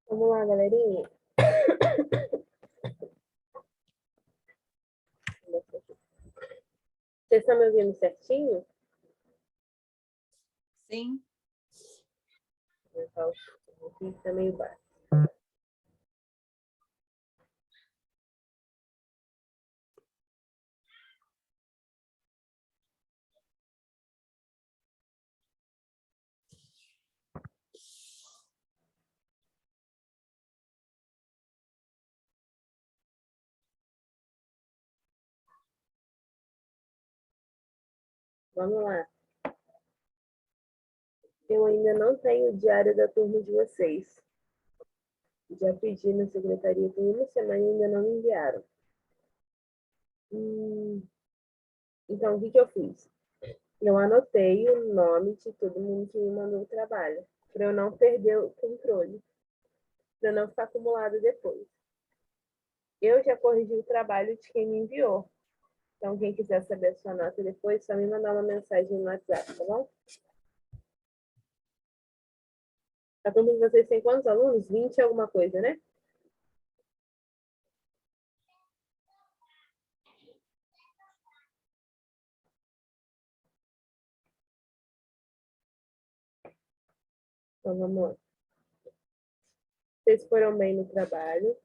Vamos lá, galerinha. Vocês estão me ouvindo certinho? Sim. Aqui está meio baixo. Vamos lá. Eu ainda não tenho o diário da turma de vocês. Já pedi na secretaria por uma semana e ainda não me enviaram. Então, o que eu fiz? Eu anotei o nome de todo mundo que me mandou o trabalho, para eu não perder o controle, para não ficar acumulado depois. Eu já corrigi o trabalho de quem me enviou. Então, quem quiser saber a sua nota depois, só me mandar uma mensagem no WhatsApp, tá bom? A turma de vocês tem quantos alunos? 20 alguma coisa, né? Então, vamos lá. Vocês foram bem no trabalho.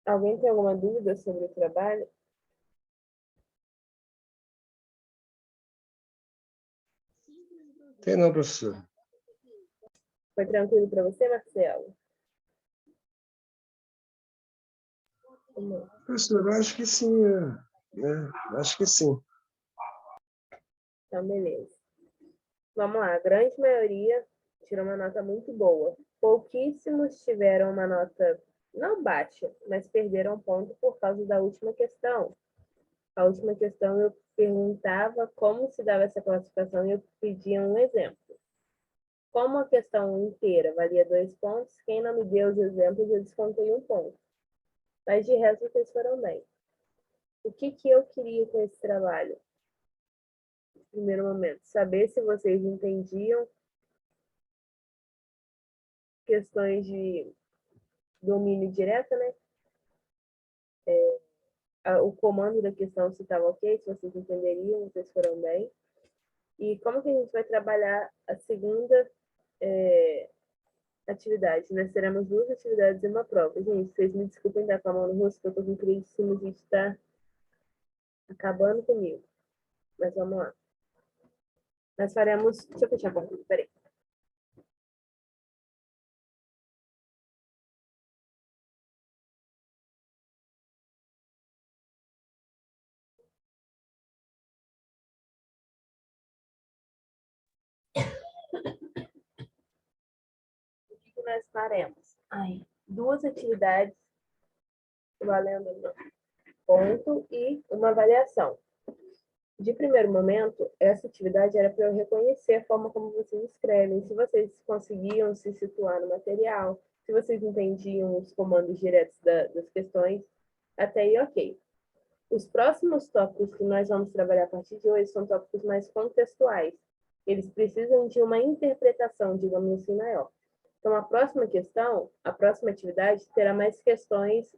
Alguém tem alguma dúvida sobre o trabalho? Tem não, professor. Foi tranquilo para você, Marcelo? Professor, eu acho que sim. Acho que sim. Então, beleza. Vamos lá. A grande maioria tirou uma nota muito boa. Pouquíssimos tiveram uma nota não baixa, mas perderam ponto por causa da última questão. A última questão eu perguntava como se dava essa classificação e eu pedia um exemplo. Como a questão inteira valia 2 pontos, quem não me deu os exemplos, eu descontei 1 ponto. Mas de resto, vocês foram bem. O que eu queria com esse trabalho? No primeiro momento, saber se vocês entendiam questões de domínio direto, né? O comando da questão, se estava ok, se vocês entenderiam, vocês foram bem. E como que a gente vai trabalhar a segunda atividade? Nós teremos 2 atividades e uma prova. Gente, vocês me desculpem dar com a mão no rosto, porque eu estou com crise de sinusite, está acabando comigo. Mas vamos lá. Nós faremos... Deixa eu fechar a porta, peraí. O que nós faremos? 2 atividades valendo ponto e uma avaliação. De primeiro momento, essa atividade era para eu reconhecer a forma como vocês escrevem, se vocês conseguiam se situar no material, se vocês entendiam os comandos diretos das questões, até aí ok. Os próximos tópicos que nós vamos trabalhar a partir de hoje são tópicos mais contextuais. Eles precisam de uma interpretação, digamos assim, maior. Então, a próxima questão, a próxima atividade, terá mais questões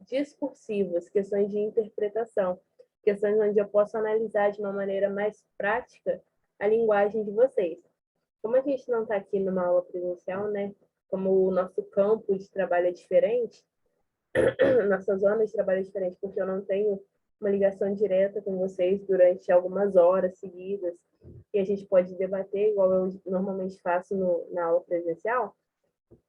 discursivas, questões de interpretação, questões onde eu posso analisar de uma maneira mais prática a linguagem de vocês. Como a gente não está aqui numa aula presencial, né? Como o nosso campo de trabalho é diferente, nossa zona de trabalho é diferente, porque eu não tenho uma ligação direta com vocês durante algumas horas seguidas, e a gente pode debater, igual eu normalmente faço na aula presencial,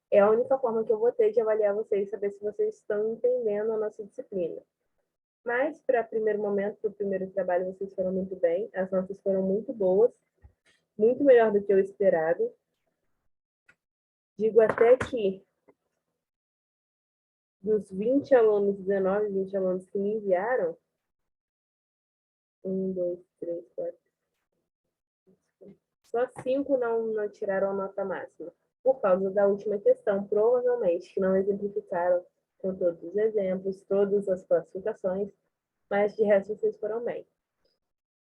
é a única forma que eu vou ter de avaliar vocês, saber se vocês estão entendendo a nossa disciplina. Mas, para primeiro momento, para o primeiro trabalho, vocês foram muito bem, as notas foram muito boas, muito melhor do que eu esperado. Digo até que dos 20 alunos, 19, 20 alunos que me enviaram, 1, 2, 3, 4, só 5 não tiraram a nota máxima, por causa da última questão, provavelmente, que não exemplificaram com todos os exemplos, todas as classificações, mas de resto vocês foram bem.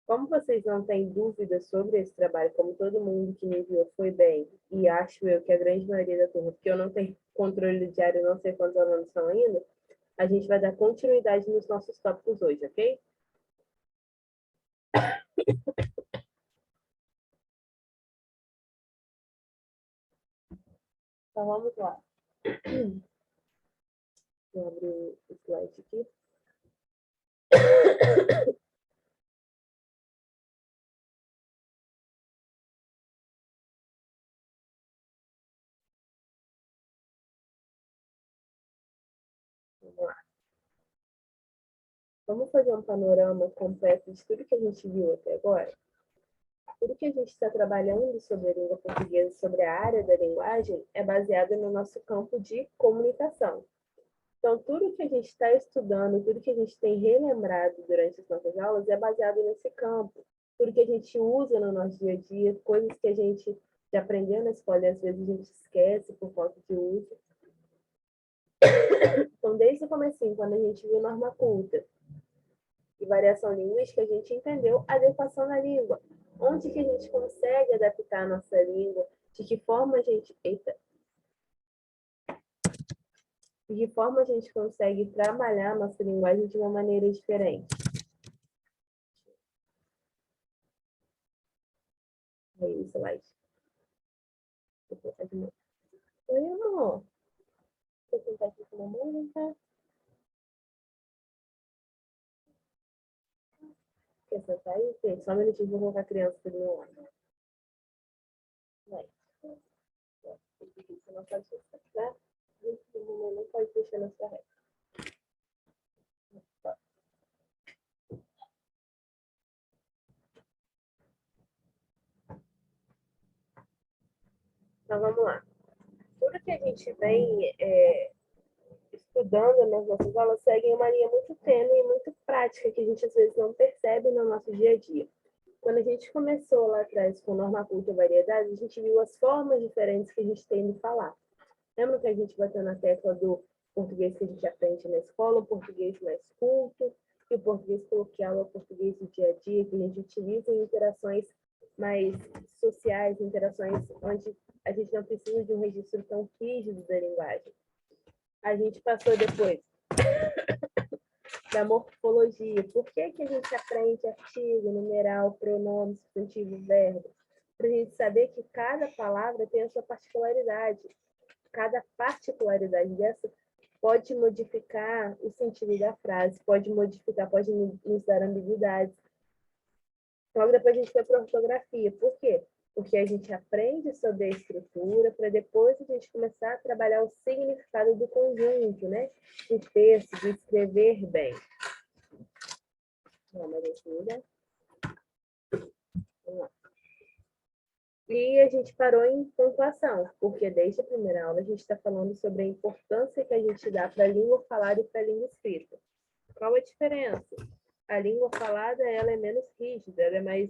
Como vocês não têm dúvidas sobre esse trabalho, como todo mundo que me enviou foi bem, e acho eu que a grande maioria da turma, porque eu não tenho controle diário, não sei quantos alunos são ainda, a gente vai dar continuidade nos nossos tópicos hoje, ok? Então vamos lá. Vou abrir o slide aqui. Vamos lá. Vamos fazer um panorama completo de tudo que a gente viu até agora? Tudo que a gente está trabalhando sobre a língua portuguesa, sobre a área da linguagem, é baseado no nosso campo de comunicação. Então, tudo que a gente está estudando, tudo que a gente tem relembrado durante as nossas aulas é baseado nesse campo. Tudo que a gente usa no nosso dia a dia, coisas que a gente já aprendeu na escola e às vezes a gente esquece por falta de uso. Então, desde o comecinho, quando a gente viu norma culta e variação linguística, a gente entendeu a adequação na língua. Onde que a gente consegue adaptar a nossa língua, de que forma a gente... De que forma a gente consegue trabalhar a nossa linguagem de uma maneira diferente. É isso, Laís. Vou colocar de novo. Oi, amor. Vou sentar aqui com a mamãe, tá? Quer sentar aí? Tem só um minutinho, vou colocar a criança do meu lado. Vai. Você não pode deixar, tá? A mamãe não pode deixar na sua reta. Então, vamos lá. Tudo que a gente vem estudando nas nossas aulas segue uma linha muito tênue e muito prática, que a gente às vezes não percebe no nosso dia a dia. Quando a gente começou lá atrás com norma culta e variedade, a gente viu as formas diferentes que a gente tem de falar. Lembra que a gente bateu na tecla do português que a gente aprende na escola, o português mais culto, e o português coloquial é o português do dia a dia, que a gente utiliza em interações mais sociais, interações onde a gente não precisa de um registro tão rígido da linguagem. A gente passou depois da morfologia. Por que que a gente aprende artigo, numeral, pronome, substantivo, verbo? Para a gente saber que cada palavra tem a sua particularidade. Cada particularidade dessa pode modificar o sentido da frase, pode modificar, pode nos dar ambiguidades. Logo depois a gente foi para a ortografia. Por quê? Porque a gente aprende sobre a estrutura para depois a gente começar a trabalhar o significado do conjunto, né? Do texto, de escrever bem. Vamos lá. E a gente parou em pontuação, porque desde a primeira aula a gente está falando sobre a importância que a gente dá para a língua falada e para a língua escrita. Qual a diferença? A língua falada ela é menos rígida, ela é mais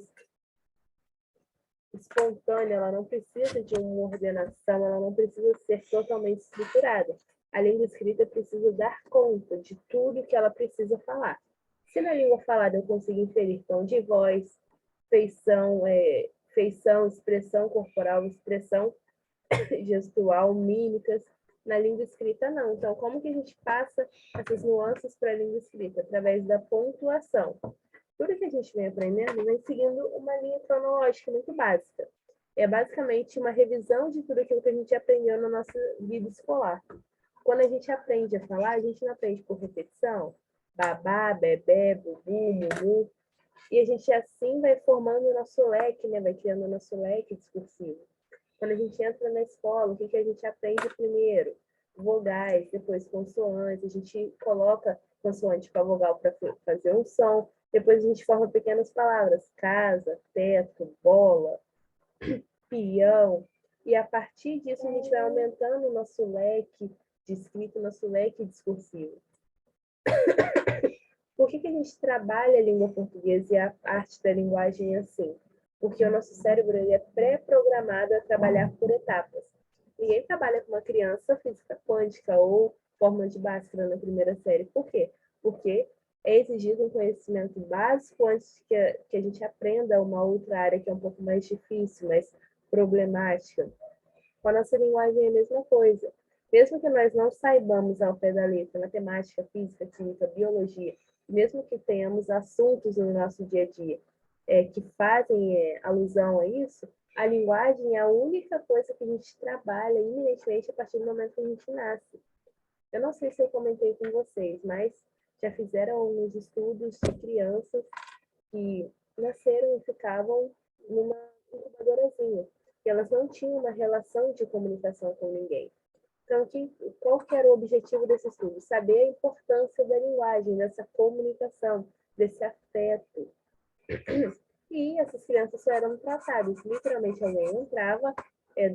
espontânea, ela não precisa de uma ordenação, ela não precisa ser totalmente estruturada. A língua escrita precisa dar conta de tudo que ela precisa falar. Se na língua falada eu consigo inferir tom de voz, feição, expressão corporal, expressão gestual, mímicas, na língua escrita não. Então, como que a gente passa essas nuances para a língua escrita? Através da pontuação. Tudo que a gente vem aprendendo vem seguindo uma linha cronológica muito básica. É basicamente uma revisão de tudo aquilo que a gente aprendeu na nossa vida escolar. Quando a gente aprende a falar, a gente não aprende por repetição, babá, bebê, bubu, mumu, e a gente assim vai formando o nosso leque, né? Vai criando o nosso leque discursivo. Quando a gente entra na escola, o que a gente aprende primeiro? Vogais, depois consoantes, a gente coloca consoante com a vogal para fazer um som, depois a gente forma pequenas palavras, casa, teto, bola, peão, e a partir disso a gente vai aumentando o nosso leque de escrita, nosso leque discursivo. Por que a gente trabalha a língua portuguesa e a arte da linguagem assim? Porque o nosso cérebro ele é pré-programado a trabalhar por etapas. Ninguém trabalha com uma criança física quântica ou forma de Bhaskara na primeira série. Por quê? Porque é exigido um conhecimento básico antes que a gente aprenda uma outra área que é um pouco mais difícil, mais problemática. Com a nossa linguagem é a mesma coisa. Mesmo que nós não saibamos ao pé da letra matemática, física, química, biologia, mesmo que tenhamos assuntos no nosso dia a dia que fazem alusão a isso, a linguagem é a única coisa que a gente trabalha iminentemente a partir do momento que a gente nasce. Eu não sei se eu comentei com vocês, mas já fizeram uns estudos de crianças que nasceram e ficavam numa incubadorazinha. E elas não tinham uma relação de comunicação com ninguém. Então, qual que era o objetivo desse estudo? Saber a importância da linguagem, dessa comunicação, desse afeto. E essas crianças só eram tratadas. Literalmente, alguém entrava,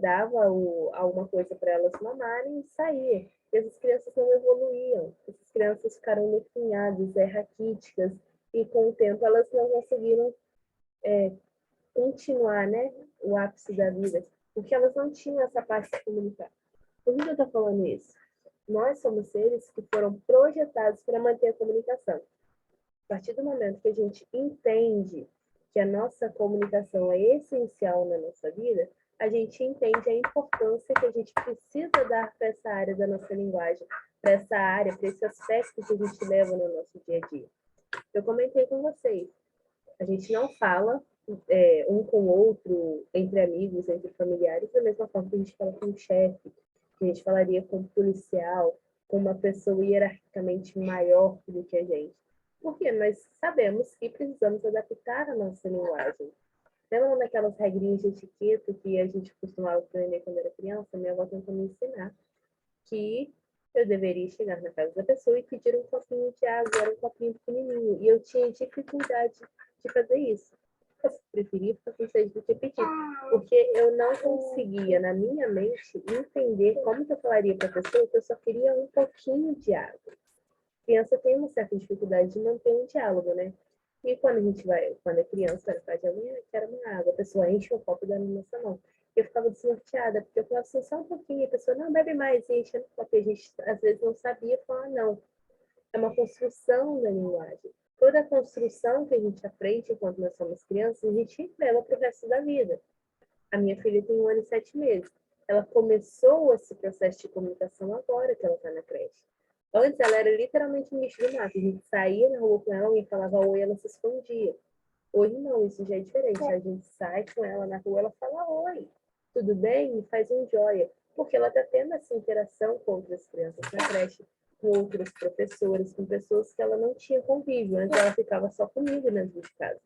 dava alguma coisa para elas mamarem e saía. E essas crianças não evoluíam. Essas crianças ficaram definhadas, raquíticas, e com o tempo elas não conseguiram continuar, né, o ápice da vida, porque elas não tinham essa parte de comunicar. Por que eu estou falando isso? Nós somos seres que foram projetados para manter a comunicação. A partir do momento que a gente entende que a nossa comunicação é essencial na nossa vida, a gente entende a importância que a gente precisa dar para essa área da nossa linguagem, para essa área, para esse aspecto que a gente leva no nosso dia a dia. Eu comentei com vocês, a gente não fala um com o outro, entre amigos, entre familiares, da mesma forma que a gente fala com o chefe, que a gente falaria com um policial, com uma pessoa hierarquicamente maior do que a gente. Porque nós sabemos que precisamos adaptar a nossa linguagem. Lembra daquelas regrinhas de etiqueta que a gente costumava aprender quando era criança? Minha avó tentou me ensinar que eu deveria chegar na casa da pessoa e pedir um copinho de água, era um copinho pequenininho, e eu tinha dificuldade de fazer isso. Eu preferia ficar com sede do que pedir, porque eu não conseguia, na minha mente, entender como que eu falaria para a pessoa que eu só queria um pouquinho de água. A criança tem uma certa dificuldade de manter um diálogo, né? E quando a gente vai, quando é criança, na casa de alguém, quero uma água, a pessoa enche o copo e dá na nossa mão. Eu ficava desnorteada, porque eu falava assim, só um pouquinho, a pessoa, não, bebe mais, e enchendo o copo, e a gente às vezes não sabia falar não. É uma construção da linguagem. Toda a construção que a gente aprende enquanto nós somos crianças, a gente leva para o resto da vida. A minha filha tem 1 ano e 7 meses. Ela começou esse processo de comunicação agora que ela está na creche. Antes, ela era literalmente um bicho do mato. A gente saía na rua com ela, e falava oi, ela se escondia. Hoje não, isso já é diferente. A gente sai com ela na rua, ela fala oi, tudo bem? E faz um joia. Porque ela está tendo essa interação com outras crianças na creche, com outros professores, com pessoas que ela não tinha convívio. Antes ela ficava só comigo dentro de casa.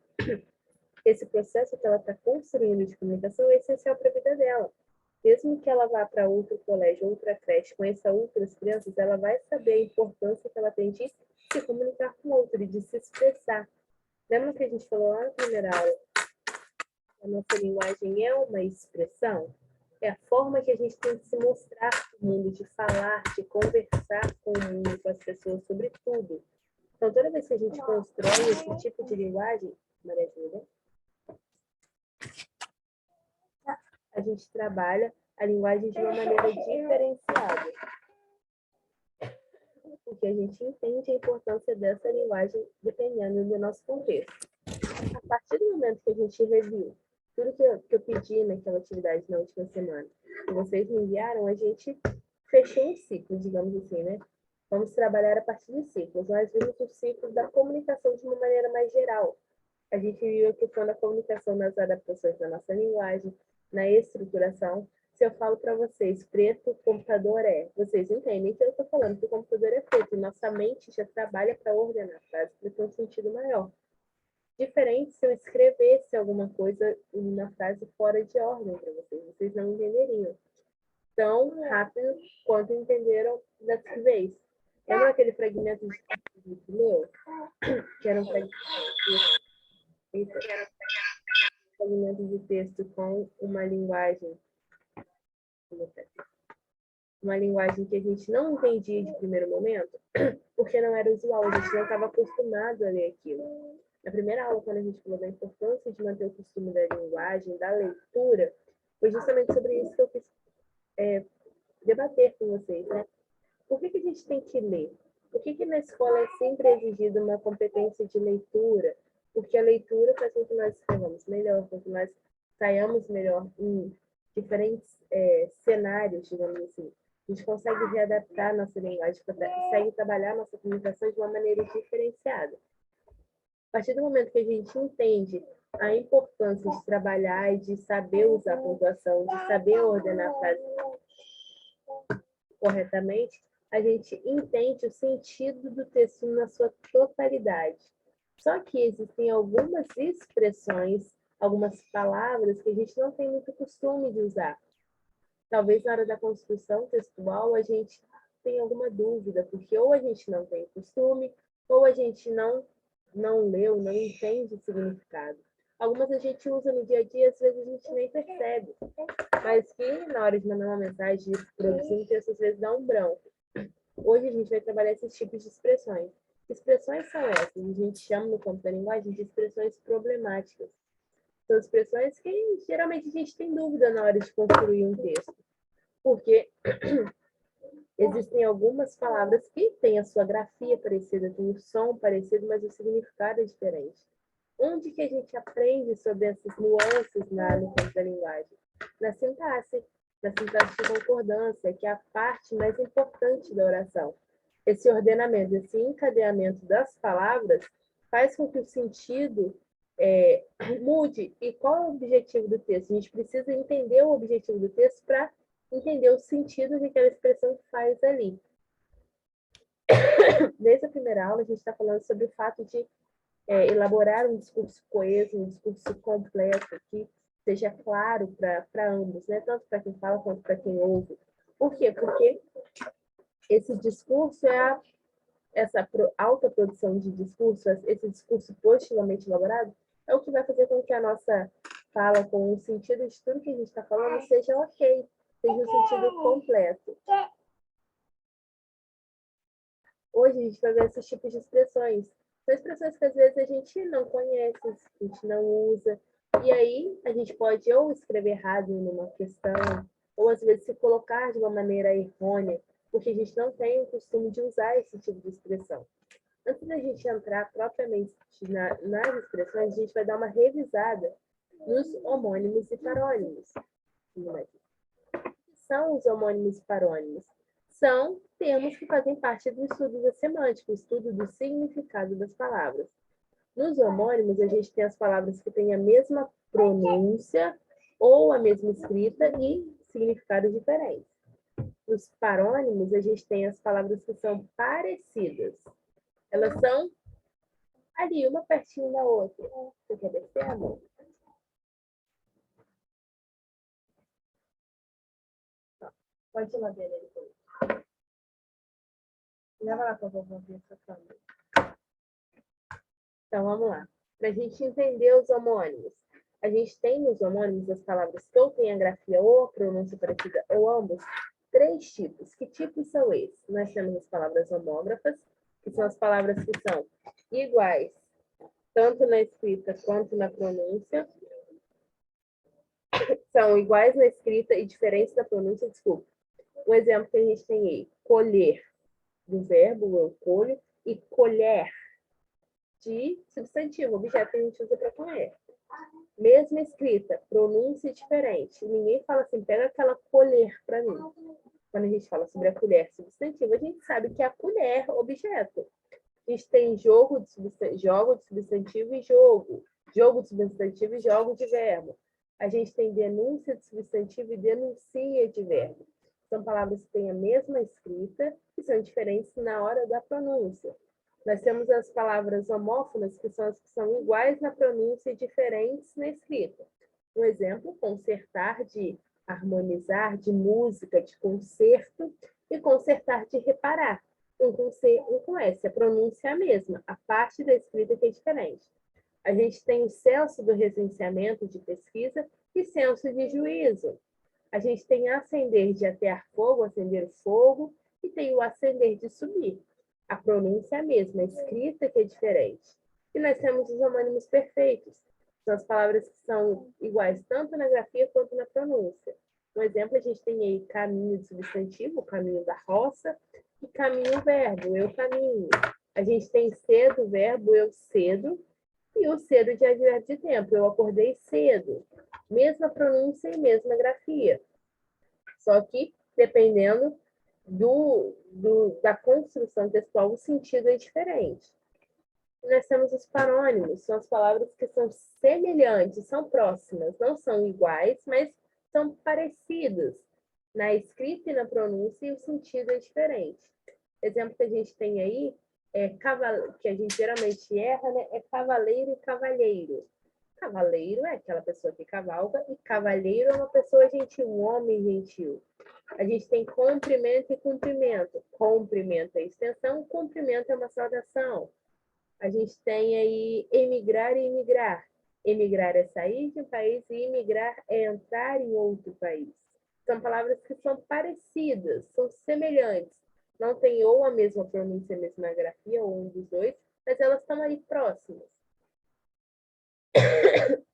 Esse processo que ela está construindo de comunicação é essencial para a vida dela. Mesmo que ela vá para outro colégio, outra creche, conheça outras crianças, ela vai saber a importância que ela tem de se comunicar com o outro e de se expressar. Lembra que a gente falou lá na primeira aula? A nossa linguagem é uma expressão? É a forma que a gente tem de se mostrar para o mundo, de falar, de conversar com o mundo, com as pessoas sobre tudo. Então, toda vez que a gente constrói esse tipo de linguagem, Maria Júlia, a gente trabalha a linguagem de uma maneira diferenciada. Porque a gente entende a importância dessa linguagem dependendo do nosso contexto. A partir do momento que a gente reviu tudo que eu pedi naquela atividade na última semana, que vocês me enviaram, a gente fechou um ciclo, digamos assim, né? Vamos trabalhar a partir de ciclos. Nós vimos o ciclo da comunicação de uma maneira mais geral. A gente viu a questão da comunicação nas adaptações da nossa linguagem, na estruturação. Se eu falo para vocês, preto, computador vocês entendem que eu estou falando que o computador é preto, e nossa mente já trabalha para ordenar a frase, para ter um sentido maior. Diferente se eu escrevesse alguma coisa na frase fora de ordem para vocês não entenderiam tão rápido quanto entenderam dessa vez. Lembra aquele fragmento de texto que a gente leu? Que era um fragmento de texto com uma linguagem que a gente não entendia de primeiro momento, porque não era usual, a gente não estava acostumado a ler aquilo. Na primeira aula, quando a gente falou da importância de manter o costume da linguagem, da leitura, foi justamente sobre isso que eu quis debater com vocês, né? Por que a gente tem que ler? Por que na escola é sempre exigida uma competência de leitura? Porque a leitura faz com que nós escrevamos melhor, com que nós saiamos melhor em diferentes cenários, digamos assim. A gente consegue readaptar nossa linguagem, consegue trabalhar nossa comunicação de uma maneira diferenciada. A partir do momento que a gente entende a importância de trabalhar e de saber usar a pontuação, de saber ordenar a frase corretamente, a gente entende o sentido do texto na sua totalidade. Só que existem algumas expressões, algumas palavras que a gente não tem muito costume de usar. Talvez na hora da construção textual a gente tenha alguma dúvida, porque ou a gente não tem costume, ou a gente não leu, não entende o significado. Algumas a gente usa no dia a dia, às vezes a gente nem percebe, mas que na hora de mandar uma mensagem, de produzir um texto, às vezes dá um branco. Hoje a gente vai trabalhar esses tipos de expressões. Que expressões são essas? A gente chama no campo da linguagem de expressões problemáticas. São expressões que geralmente a gente tem dúvida na hora de construir um texto. Porque existem algumas palavras que têm a sua grafia parecida, têm o som parecido, mas o significado é diferente. Onde que a gente aprende sobre essas nuances no campo da linguagem? Na sintaxe de concordância, que é a parte mais importante da oração. Esse ordenamento, esse encadeamento das palavras faz com que o sentido mude. E qual é o objetivo do texto? A gente precisa entender o objetivo do texto para entender o sentido que aquela expressão faz ali. Desde a primeira aula, a gente está falando sobre o fato de elaborar um discurso coeso, um discurso completo, que seja claro para ambos, né? Tanto para quem fala quanto para quem ouve. Por quê? Porque esse discurso essa alta produção de discurso, esse discurso positivamente elaborado, é o que vai fazer com que a nossa fala, com o sentido de tudo que a gente está falando, seja ok, seja um sentido completo. Hoje a gente vai ver esses tipos de expressões. São expressões que às vezes a gente não conhece, a gente não usa. E aí a gente pode ou escrever errado numa questão, ou às vezes se colocar de uma maneira errônea, porque a gente não tem o costume de usar esse tipo de expressão. Antes da gente entrar propriamente nas expressões, a gente vai dar uma revisada nos homônimos e parônimos. O que são os homônimos e parônimos? São termos que fazem parte do estudo da semântica, o estudo do significado das palavras. Nos homônimos, a gente tem as palavras que têm a mesma pronúncia ou a mesma escrita e significados diferentes. Nos parônimos, a gente tem as palavras que são parecidas. Elas são ali, uma pertinho da outra. Você quer descer, amor? Pode ir lá ver ele depois. Leva lá para a vovó ver essa câmera. Então, vamos lá. Para a gente entender os homônimos. A gente tem nos homônimos as palavras que ou têm a grafia ou a pronúncia parecida, ou ambos, 3 tipos. Que tipos são esses? Nós temos as palavras homógrafas, que são as palavras que são iguais, tanto na escrita quanto na pronúncia. São iguais na escrita e diferentes na pronúncia, desculpa. Um exemplo que a gente tem aí, colher, do verbo, eu colho, e colher, de substantivo, objeto que a gente usa para colher. Mesma escrita, pronúncia diferente. Ninguém fala assim, pega aquela colher para mim. Quando a gente fala sobre a colher substantivo, a gente sabe que é a colher objeto. A gente tem jogo de substantivo e jogo. Jogo de substantivo e jogo de verbo. A gente tem denúncia de substantivo e denuncia de verbo. São palavras que têm a mesma escrita e são diferentes na hora da pronúncia. Nós temos as palavras homófonas, que são as que são iguais na pronúncia e diferentes na escrita. Um exemplo, concertar, de harmonizar, de música, de concerto, e consertar, de reparar. Um com C, um com S. A pronúncia é a mesma, a parte da escrita que é diferente. A gente tem o censo do recenseamento de pesquisa e censo de juízo. A gente tem acender de atear fogo, acender o fogo, e tem o acender de subir. A pronúncia é a mesma, a escrita que é diferente. E nós temos os homônimos perfeitos. São as palavras que são iguais tanto na grafia quanto na pronúncia. Um exemplo, a gente tem aí caminho de substantivo, o caminho da roça, E caminho o verbo, eu caminho. A gente tem cedo, o verbo eu cedo, e o cedo de advérbio de tempo. Eu acordei cedo. Mesma pronúncia e mesma grafia. Só que, dependendo da construção textual, o sentido é diferente. Nós temos os parônimos, são as palavras que são semelhantes, são próximas, não são iguais, mas são parecidas na escrita e na pronúncia, e o sentido é diferente. Exemplo que a gente tem aí, que a gente geralmente erra, né? É cavaleiro e cavalheiro. Cavaleiro é aquela pessoa que cavalga, e cavalheiro é uma pessoa gentil, um homem gentil. A gente tem comprimento e cumprimento. Comprimento é extensão, cumprimento é uma saudação. A gente tem aí emigrar e imigrar. Emigrar é sair de um país e imigrar é entrar em outro país. São palavras que são parecidas, são semelhantes. Não tem ou a mesma pronúncia, a mesma grafia, ou um dos dois, mas elas estão aí próximas.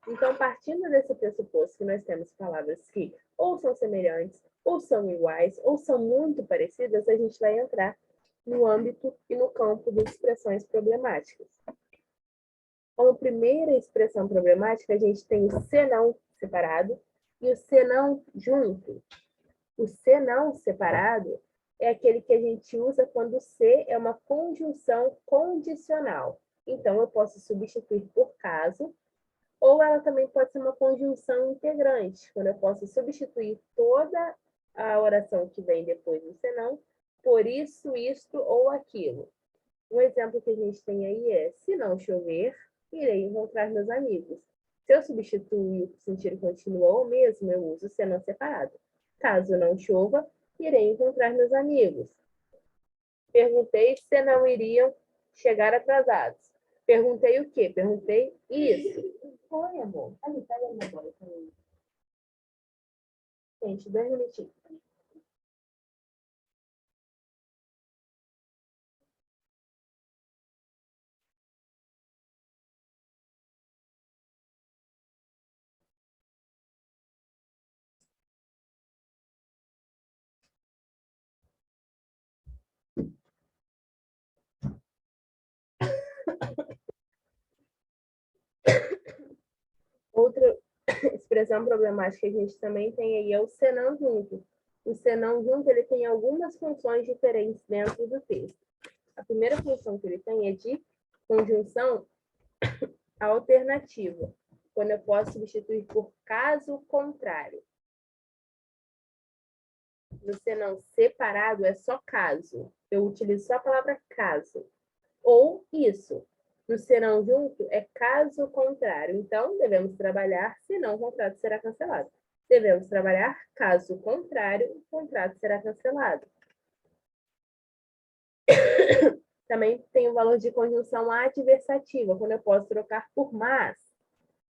Então, partindo desse pressuposto que nós temos palavras que ou são semelhantes, ou são iguais, ou são muito parecidas, a gente vai entrar no âmbito e no campo das expressões problemáticas. Como primeira expressão problemática, a gente tem o senão separado e o senão junto. O senão separado é aquele que a gente usa quando o se é uma conjunção condicional. Então, eu posso substituir por caso, ou ela também pode ser uma conjunção integrante, quando eu posso substituir toda a oração que vem depois do senão por isso, isto ou aquilo. Um exemplo que a gente tem aí é: se não chover, irei encontrar meus amigos. Se eu substituir o sentido continuo ou mesmo, eu uso senão separado. Caso não chova, irei encontrar meus amigos. Perguntei se não iriam chegar atrasados. Perguntei o quê? Perguntei isso. Oi, amor. Ali, pega minha bola também. Gente, 2 minutinhos. Outra expressão problemática que a gente também tem aí é o senão junto. O senão junto, ele tem algumas funções diferentes dentro do texto. A primeira função que ele tem é de conjunção alternativa, quando eu posso substituir por caso contrário. No senão separado é só caso. Eu utilizo só a palavra caso. Ou isso. No senão junto é caso contrário. Então, devemos trabalhar, senão o contrato será cancelado. Devemos trabalhar, caso contrário, o contrato será cancelado. Também tem o valor de conjunção adversativa, quando eu posso trocar por mas.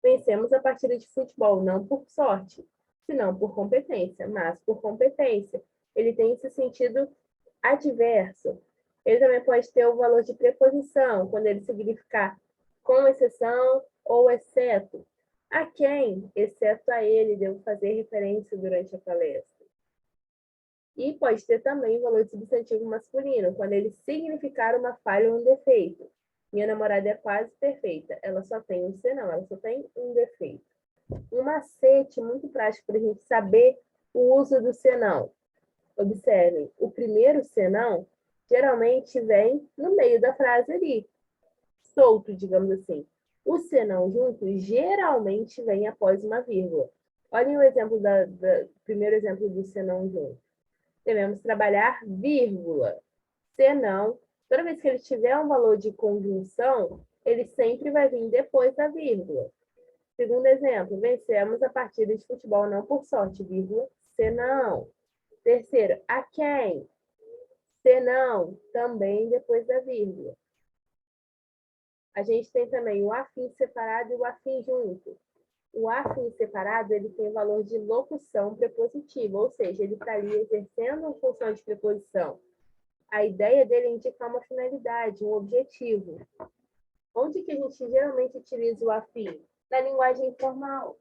Vencemos a partida de futebol, não por sorte, senão por competência, mas por competência. Ele tem esse sentido adverso. Ele também pode ter o valor de preposição, quando ele significar com exceção ou exceto. A quem, exceto a ele, devo fazer referência durante a palestra. E pode ter também o valor de substantivo masculino, quando ele significar uma falha ou um defeito. Minha namorada é quase perfeita. Ela só tem um senão, ela só tem um defeito. Um macete muito prático para a gente saber o uso do senão. Observem, o primeiro senão geralmente vem no meio da frase ali, solto, digamos assim. O senão junto geralmente vem após uma vírgula. Olhem o exemplo primeiro exemplo do senão junto. Devemos trabalhar vírgula. Senão, toda vez que ele tiver um valor de conjunção, ele sempre vai vir depois da vírgula. Segundo exemplo, vencemos a partida de futebol não por sorte, vírgula, senão. Terceiro, a quem? Senão, também depois da vírgula. A gente tem também o afim separado e o afim junto. O afim separado, ele tem o valor de locução prepositiva, ou seja, ele está ali exercendo uma função de preposição. A ideia dele é indicar uma finalidade, um objetivo. Onde que a gente geralmente utiliza o afim? Na linguagem informal.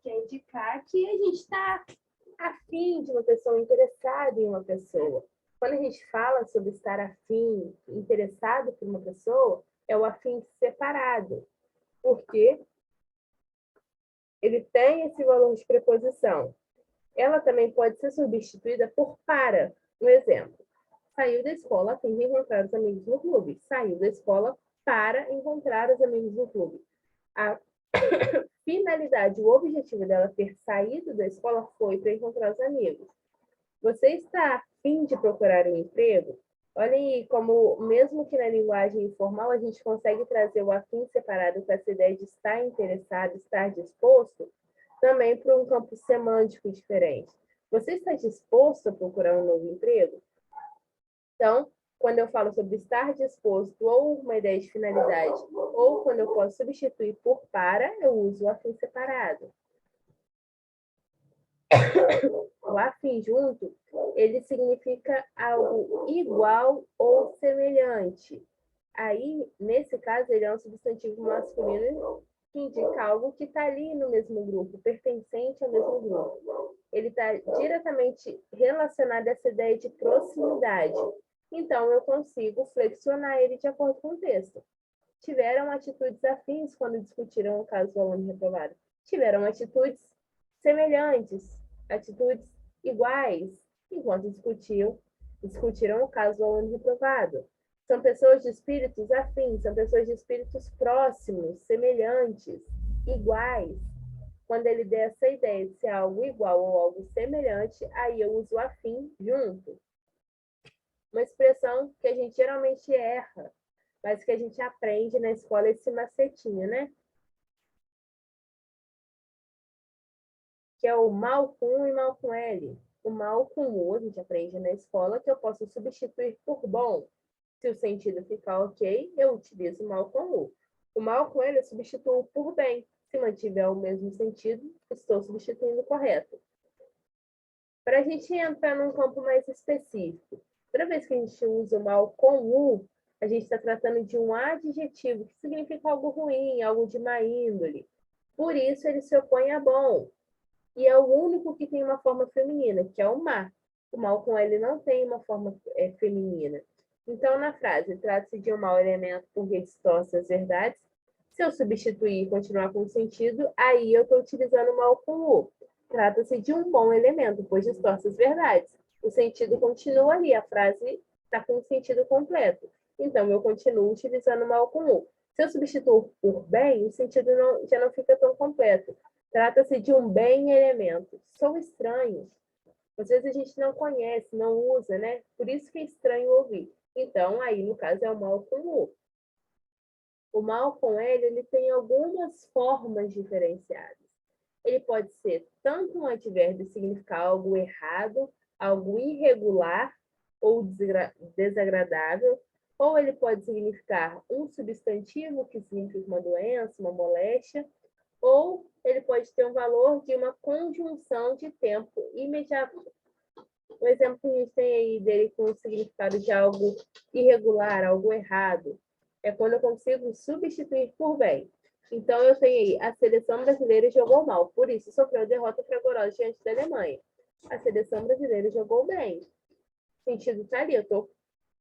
quer indicar que a gente está afim de uma pessoa, interessado em uma pessoa. Quando a gente fala sobre estar afim, interessado por uma pessoa, é o afim separado, porque ele tem esse valor de preposição. Ela também pode ser substituída por para. Um exemplo, saiu da escola a fim de encontrar os amigos no clube. Saiu da escola para encontrar os amigos no clube. A finalidade, o objetivo dela ter saído da escola foi para encontrar os amigos. Você está a fim de procurar um emprego? Olhem aí como, mesmo que na linguagem informal, a gente consegue trazer o afim separado com essa ideia de estar interessado, estar disposto, também para um campo semântico diferente. Você está disposto a procurar um novo emprego? Então, quando eu falo sobre estar disposto ou uma ideia de finalidade, ou quando eu posso substituir por para, eu uso o afim separado. O afim junto, ele significa algo igual ou semelhante. Aí, nesse caso, ele é um substantivo masculino que indica algo que está ali no mesmo grupo, pertencente ao mesmo grupo. Ele está diretamente relacionado a essa ideia de proximidade. Então, eu consigo flexionar ele de acordo com o texto. Tiveram atitudes afins quando discutiram o caso do aluno reprovado. Tiveram atitudes semelhantes, atitudes iguais, enquanto discutiram o caso do aluno reprovado. São pessoas de espíritos afins, são pessoas de espíritos próximos, semelhantes, iguais. Quando ele der essa ideia de ser algo igual ou algo semelhante, aí eu uso afim junto. Uma expressão que a gente geralmente erra, mas que a gente aprende na escola esse macetinho, né? Que é o mal com U e mal com L. O mal com U, a gente aprende na escola, que eu posso substituir por bom. Se o sentido ficar ok, eu utilizo o mal com U. O mal com L eu substituo por bem. Se mantiver o mesmo sentido, estou substituindo correto. Para a gente entrar num campo mais específico, toda vez que a gente usa o mal com U, a gente está tratando de um adjetivo que significa algo ruim, algo de má índole. Por isso, ele se opõe a bom. E é o único que tem uma forma feminina, que é o má. O mal com L não tem uma forma feminina. Então, na frase, trata-se de um mau elemento porque distorce as verdades. Se eu substituir e continuar com o sentido, aí eu estou utilizando o mal com U. Trata-se de um bom elemento, pois distorce as verdades. O sentido continua ali, a frase está com o sentido completo. Então, eu continuo utilizando o mal com U. Se eu substituir por bem, o sentido já não fica tão completo. Trata-se de um bem elemento. São estranhos. Às vezes a gente não conhece, não usa, né? Por isso que é estranho ouvir. Então, aí, no caso, é o mal com U. O mal com ele tem algumas formas diferenciadas. Ele pode ser tanto um advérbio significar algo errado, algo irregular ou desagradável, ou ele pode significar um substantivo que significa uma doença, uma moléstia, ou ele pode ter um valor de uma conjunção de tempo imediato. O exemplo que a gente tem aí dele com o significado de algo irregular, algo errado, é quando eu consigo substituir por bem. Então, eu tenho aí, a seleção brasileira jogou mal, por isso sofreu derrota fragorosa diante da Alemanha. A seleção brasileira jogou bem. O sentido está ali, eu estou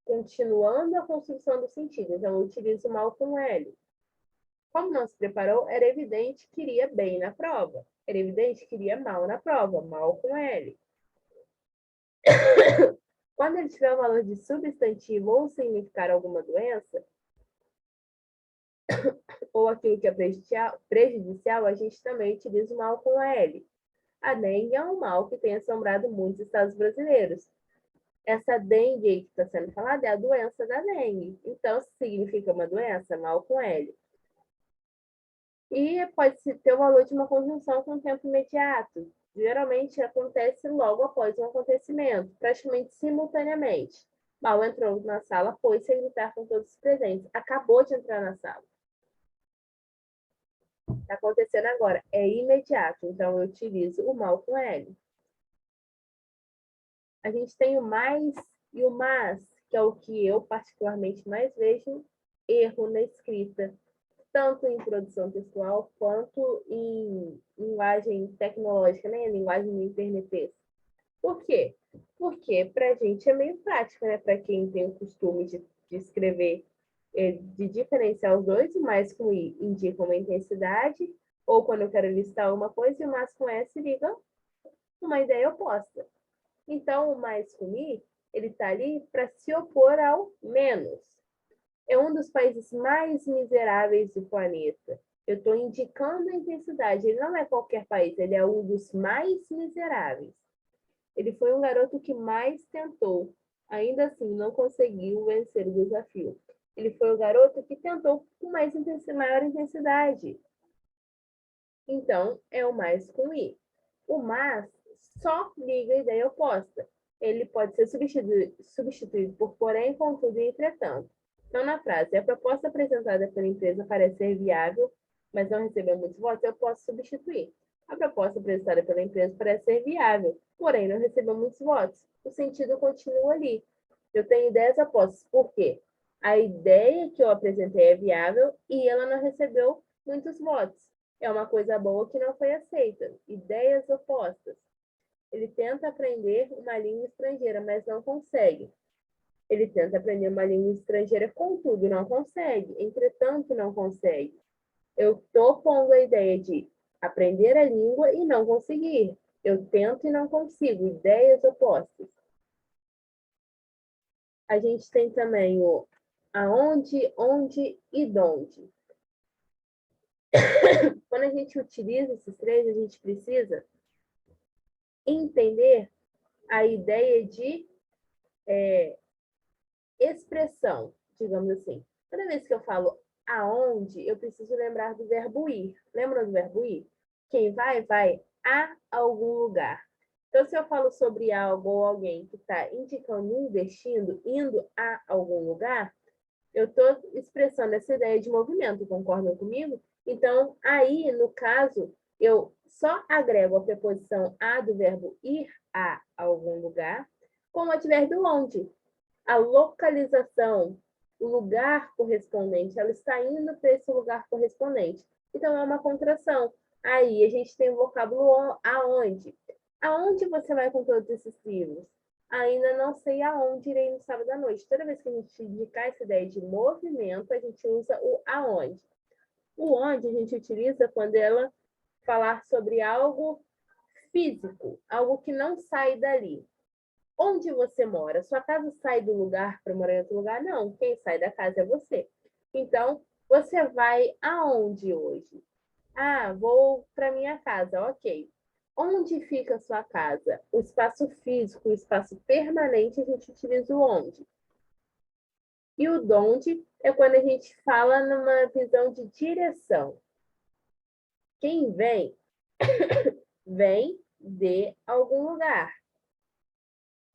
continuando a construção do sentido, então eu utilizo mal com L. Como não se preparou, era evidente que iria bem na prova. Era evidente que iria mal na prova, mal com L. Quando ele tiver o valor de substantivo ou significar alguma doença, ou aquilo que é prejudicial, a gente também utiliza o mal com L. A dengue é um mal que tem assombrado muitos estados brasileiros. Essa dengue que está sendo falada é a doença da dengue. Então, se significa uma doença, mal com L. E pode ter o valor de uma conjunção com tempo imediato. Geralmente acontece logo após um acontecimento, praticamente simultaneamente. Mal entrou na sala, pôs-se a gritar com todos os presentes. Acabou de entrar na sala. Está acontecendo agora. É imediato. Então, eu utilizo o mal com L. A gente tem o mais e o mas, que é o que eu particularmente mais vejo erro na escrita. tanto em produção textual quanto em linguagem tecnológica, né? Linguagem internetesca. Por quê? Porque para a gente é meio prático, né? Para quem tem o costume de escrever, de diferenciar os dois, o mais com I indica uma intensidade, ou quando eu quero listar uma coisa, e o mais com S liga uma ideia oposta. Então, o mais com I, ele está ali para se opor ao menos. É um dos países mais miseráveis do planeta. Eu estou indicando a intensidade. Ele não é qualquer país, ele é um dos mais miseráveis. Ele foi um garoto que mais tentou. Ainda assim, não conseguiu vencer o desafio. Ele foi o garoto que tentou com maior intensidade. Então, é o mais com I. O mas só liga a ideia oposta. Ele pode ser substituído por porém, contudo e entretanto. Então, na frase, a proposta apresentada pela empresa parece ser viável, mas não recebeu muitos votos, eu posso substituir. A proposta apresentada pela empresa parece ser viável, porém não recebeu muitos votos. O sentido continua ali. Eu tenho ideias opostas. Por quê? A ideia que eu apresentei é viável e ela não recebeu muitos votos. É uma coisa boa que não foi aceita. Ideias opostas. Ele tenta aprender uma língua estrangeira, mas não consegue. Ele tenta aprender uma língua estrangeira, contudo, não consegue. Entretanto, não consegue. Eu estou pondo a ideia de aprender a língua e não conseguir. Eu tento e não consigo. Ideias opostas. A gente tem também o aonde, onde e donde. Quando a gente utiliza esses três, a gente precisa entender a ideia de expressão, digamos assim. Toda vez que eu falo aonde, eu preciso lembrar do verbo ir. Lembra do verbo ir? Quem vai, vai a algum lugar. Então, se eu falo sobre algo ou alguém que está indicando um destino, indo a algum lugar, eu estou expressando essa ideia de movimento, concordam comigo? Então, aí, no caso, eu só agrego a preposição a do verbo ir a algum lugar com o advérbio onde. A localização, o lugar correspondente, ela está indo para esse lugar correspondente. Então, é uma contração. Aí, a gente tem o vocábulo aonde. Aonde você vai com todos esses livros? Ainda não sei aonde irei no sábado à noite. Toda vez que a gente indicar essa ideia de movimento, a gente usa o aonde. O onde a gente utiliza quando ela falar sobre algo físico, algo que não sai dali. Onde você mora? Sua casa sai do lugar para morar em outro lugar? Não, quem sai da casa é você. Então, você vai aonde hoje? Ah, vou para minha casa, ok. Onde fica a sua casa? O espaço físico, o espaço permanente, a gente utiliza o onde. E o donde é quando a gente fala numa visão de direção. Quem vem, vem de algum lugar.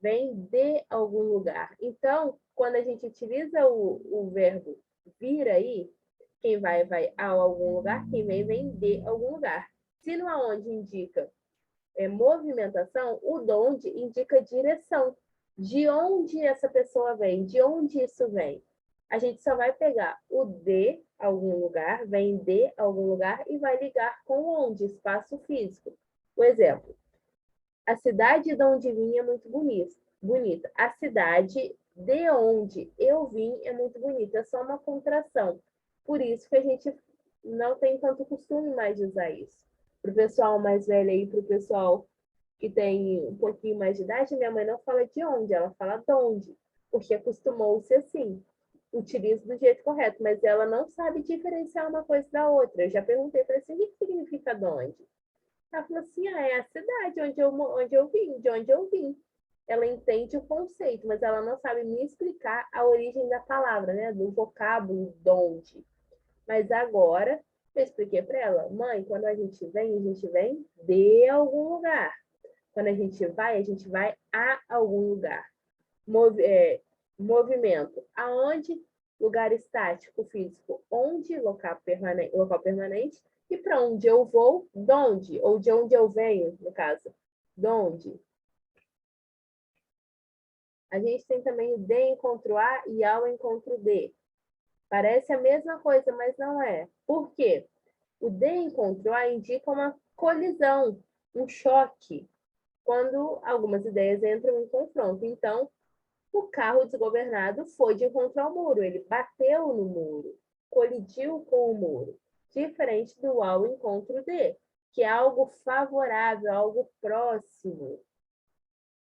Vem de algum lugar. Então, quando a gente utiliza o verbo vir aí, quem vai, vai a algum lugar, quem vem, vem de algum lugar. Se no aonde indica movimentação, o donde indica direção. De onde essa pessoa vem? De onde isso vem? A gente só vai pegar o de algum lugar, vem de algum lugar e vai ligar com onde, espaço físico. O exemplo. A cidade de onde vim é muito bonita. A cidade de onde eu vim é muito bonita. É só uma contração. Por isso que a gente não tem tanto costume mais de usar isso. Para o pessoal mais velho aí, para o pessoal que tem um pouquinho mais de idade, minha mãe não fala de onde, ela fala de onde, porque acostumou-se assim. Utiliza do jeito correto, mas ela não sabe diferenciar uma coisa da outra. Eu já perguntei para ela assim, o que significa de onde? Ela falou assim, é a cidade onde eu vim, de onde eu vim. Ela entende o conceito, mas ela não sabe me explicar a origem da palavra, né? Do vocábulo donde. Mas agora, eu expliquei para ela, mãe, quando a gente vem de algum lugar. Quando a gente vai a algum lugar. Movimento. Aonde? Lugar estático, físico. Onde? Local permanente. E para onde eu vou? Donde? Ou de onde eu venho, no caso. Donde? A gente tem também o de encontro a e ao encontro de. Parece a mesma coisa, mas não é. Por quê? O D encontrou A indica uma colisão, um choque, quando algumas ideias entram em confronto. Então, o carro desgovernado foi de encontro ao muro, ele bateu no muro, colidiu com o muro, diferente do ao encontro D, que é algo favorável, algo próximo.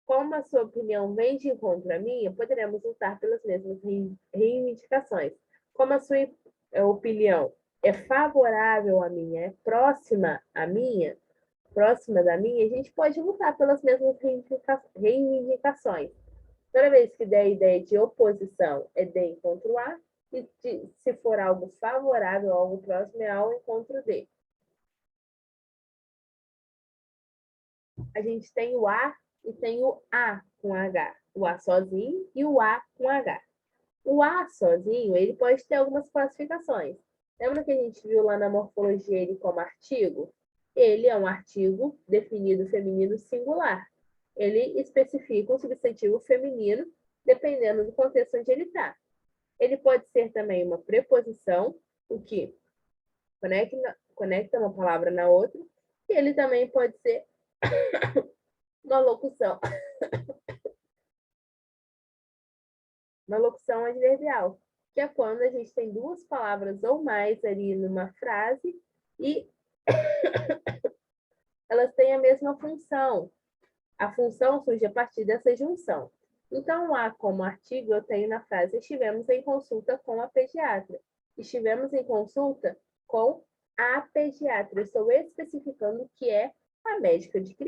Como a sua opinião vem de encontro à minha, poderemos lutar pelas mesmas reivindicações. Como a sua opinião é favorável à minha, é próxima à minha, próxima da minha, a gente pode lutar pelas mesmas reivindicações. Toda vez que der a ideia de oposição, é D encontro A, e se for algo favorável, algo próximo, é A ao encontro D. A gente tem o A e tem o A com H. O A sozinho e o A com H. O A sozinho, ele pode ter algumas classificações. Lembra que a gente viu lá na morfologia ele como artigo? Ele é um artigo definido feminino singular. Ele especifica um substantivo feminino, dependendo do contexto onde ele está. Ele pode ser também uma preposição, o que conecta uma palavra na outra, e ele também pode ser uma locução adverbial, que é quando a gente tem duas palavras ou mais ali numa frase e elas têm a mesma função. A função surge a partir dessa junção. Então, A como artigo eu tenho na frase: estivemos em consulta com a pediatra. Estivemos em consulta com a pediatra. Eu estou especificando que é a médica de criança.